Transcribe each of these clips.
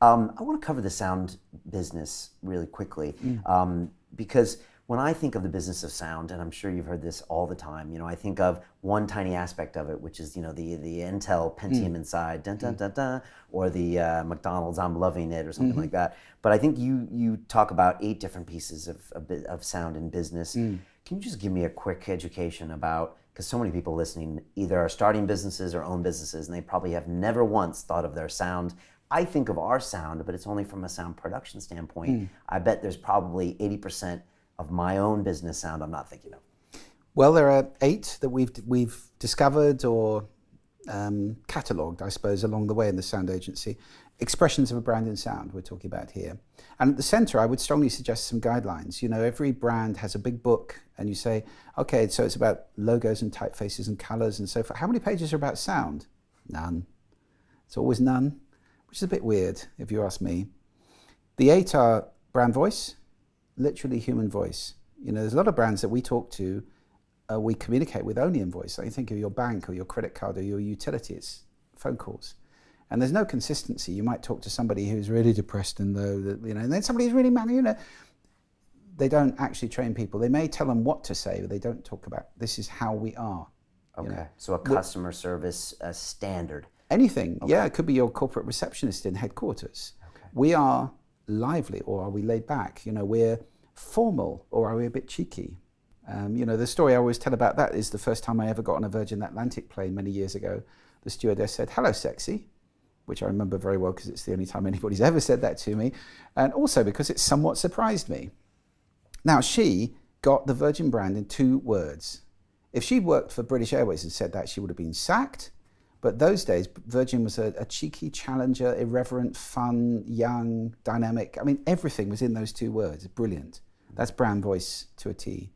I want to cover the sound business really quickly because when I think of the business of sound, and I'm sure you've heard this all the time, I think of one tiny aspect of it, which is the Intel Pentium inside, dun, dun, dun, dun, or the McDonald's I'm loving it, or something like that. But I think you talk about 8 different pieces of sound in business. Can you just give me a quick education about, because so many people listening either are starting businesses or own businesses, and they probably have never once thought of their sound. I think of our sound, but it's only from a sound production standpoint. I bet there's probably 80% of my own business sound I'm not thinking of. Well, there are 8 that we've discovered or catalogued, I suppose, along the way in the sound agency. Expressions of a brand in sound we're talking about here. And at the center, I would strongly suggest some guidelines. Every brand has a big book, and you say, okay, so it's about logos and typefaces and colors and so forth. How many pages are about sound? None. It's always none, which is a bit weird if you ask me. The 8 are brand voice, literally human voice. There's a lot of brands that we talk to, we communicate with only in voice. So you think of your bank or your credit card or your utility, it's phone calls. And there's no consistency. You might talk to somebody who's really depressed and low, and then somebody who's really mad, They don't actually train people. They may tell them what to say, but they don't talk about this is how we are. Okay, so a customer service standard. Anything, yeah. It could be your corporate receptionist in headquarters. Okay. We are lively, or are we laid back? We're formal, or are we a bit cheeky? The story I always tell about that is the first time I ever got on a Virgin Atlantic plane many years ago. The stewardess said, "Hello, sexy," which I remember very well because it's the only time anybody's ever said that to me, and also because it somewhat surprised me. Now, she got the Virgin brand in 2 words. If she'd worked for British Airways and said that, she would have been sacked. But those days, Virgin was a cheeky challenger, irreverent, fun, young, dynamic. I mean, everything was in those 2 words. Brilliant. That's brand voice to a T.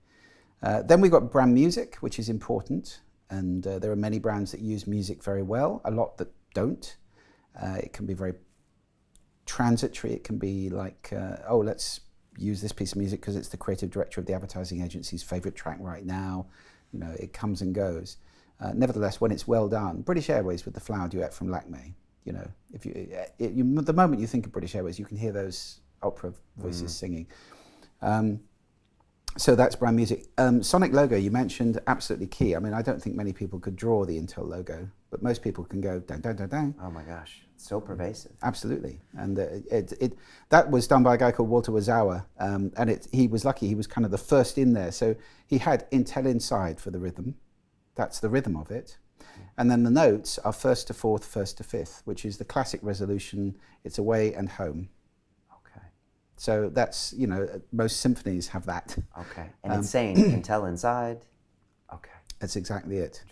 Then we've got brand music, which is important. And there are many brands that use music very well, a lot that don't. It can be very transitory. It can be like, let's use this piece of music because it's the creative director of the advertising agency's favorite track right now. It comes and goes. Nevertheless, when it's well done, British Airways with the Flower Duet from Lakme, if the moment you think of British Airways, you can hear those opera voices singing. So that's brand music. Sonic logo, you mentioned, absolutely key. I mean, I don't think many people could draw the Intel logo, but most people can go dang, dang, dang, dang. Oh my gosh, it's so pervasive. Absolutely. And that was done by a guy called Walter Wazawa, and he was lucky, he was kind of the first in there. So he had Intel inside for the rhythm. That's the rhythm of it. And then the notes are 1st to 4th, 1st to 5th, which is the classic resolution. It's away and home. Okay. So that's, most symphonies have that. Okay. And it's saying you can tell inside. Okay. That's exactly it.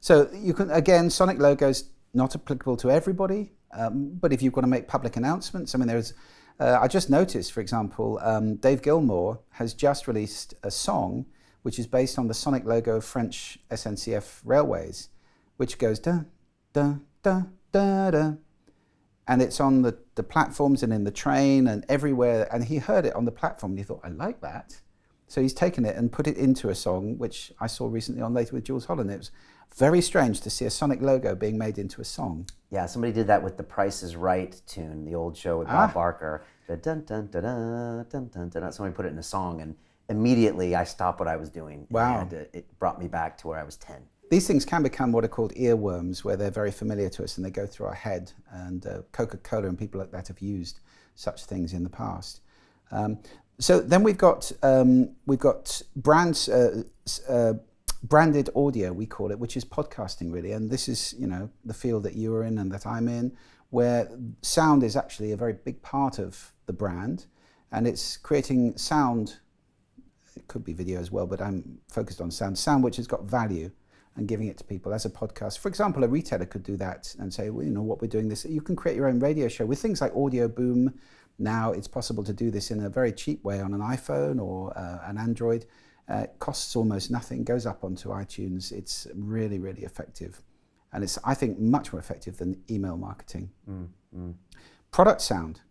So you can, again, Sonic logos not applicable to everybody, but if you've got to make public announcements, I mean, I just noticed, for example, Dave Gilmour has just released a song which is based on the Sonic logo of French SNCF railways, which goes da, da, da, da, da. And it's on the platforms and in the train and everywhere. And he heard it on the platform and he thought, I like that. So he's taken it and put it into a song, which I saw recently on Later with Jules Holland. It was very strange to see a Sonic logo being made into a song. Yeah, somebody did that with the Price is Right tune, the old show with Bob Barker. The dun, dun, dun, dun, dun, dun, dun. Somebody put it in a song, and immediately I stopped what I was doing. Wow. It brought me back to where I was 10. These things can become what are called earworms, where they're very familiar to us and they go through our head. And Coca-Cola and people like that have used such things in the past. So then we've got brands, branded audio, we call it, which is podcasting really. And this is, the field that you're in and that I'm in, where sound is actually a very big part of the brand. And it's creating sound, it could be video as well, but I'm focused on sound which has got value, and giving it to people as a podcast. For example, a retailer could do that and say, well, what we're doing this. You can create your own radio show with things like Audio Boom. Now it's possible to do this in a very cheap way on an iPhone or an Android. It costs almost nothing, goes up onto iTunes. It's really, really effective. And it's, I think, much more effective than email marketing. Product sound,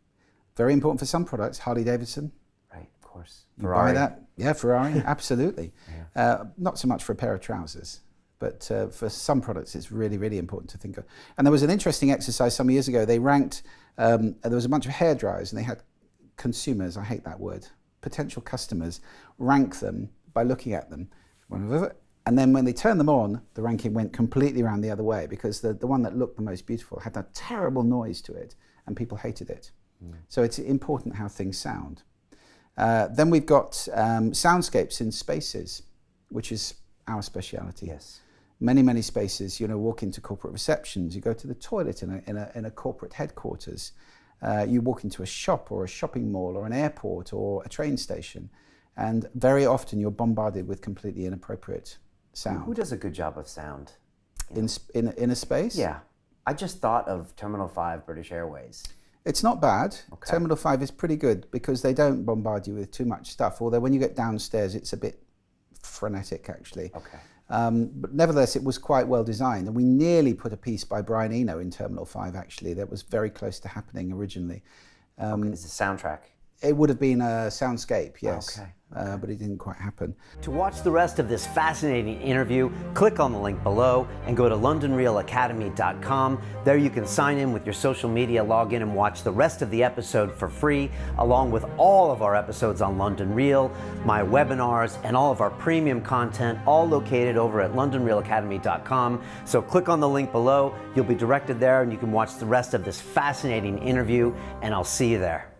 very important for some products. Harley Davidson. Right, of course. You Ferrari. buy that? Yeah, Ferrari, absolutely. Yeah. Not so much for a pair of trousers. But for some products, it's really, really important to think of. And there was an interesting exercise some years ago. They ranked And there was a bunch of hairdryers, and they had consumers, I hate that word, potential customers, rank them by looking at them. And then when they turned them on, the ranking went completely around the other way, because the one that looked the most beautiful had that terrible noise to it, and people hated it. So it's important how things sound. Then we've got soundscapes in spaces, which is our speciality. Yes. Many, many spaces. Walk into corporate receptions, you go to the toilet in a corporate headquarters, you walk into a shop or a shopping mall or an airport or a train station, and very often you're bombarded with completely inappropriate sound. Who does a good job of sound? In a space? Yeah. I just thought of Terminal 5 British Airways. It's not bad. Okay. Terminal 5 is pretty good because they don't bombard you with too much stuff, although when you get downstairs it's a bit frenetic actually. Okay. But nevertheless, it was quite well designed, and we nearly put a piece by Brian Eno in Terminal 5 actually. That was very close to happening originally. It's a soundtrack. It would have been a soundscape, yes. Okay. But it didn't quite happen. To watch the rest of this fascinating interview, click on the link below and go to londonreelacademy.com. There you can sign in with your social media login and watch the rest of the episode for free, along with all of our episodes on London Real, my webinars, and all of our premium content, all located over at londonreelacademy.com. So click on the link below, you'll be directed there, and you can watch the rest of this fascinating interview, and I'll see you there.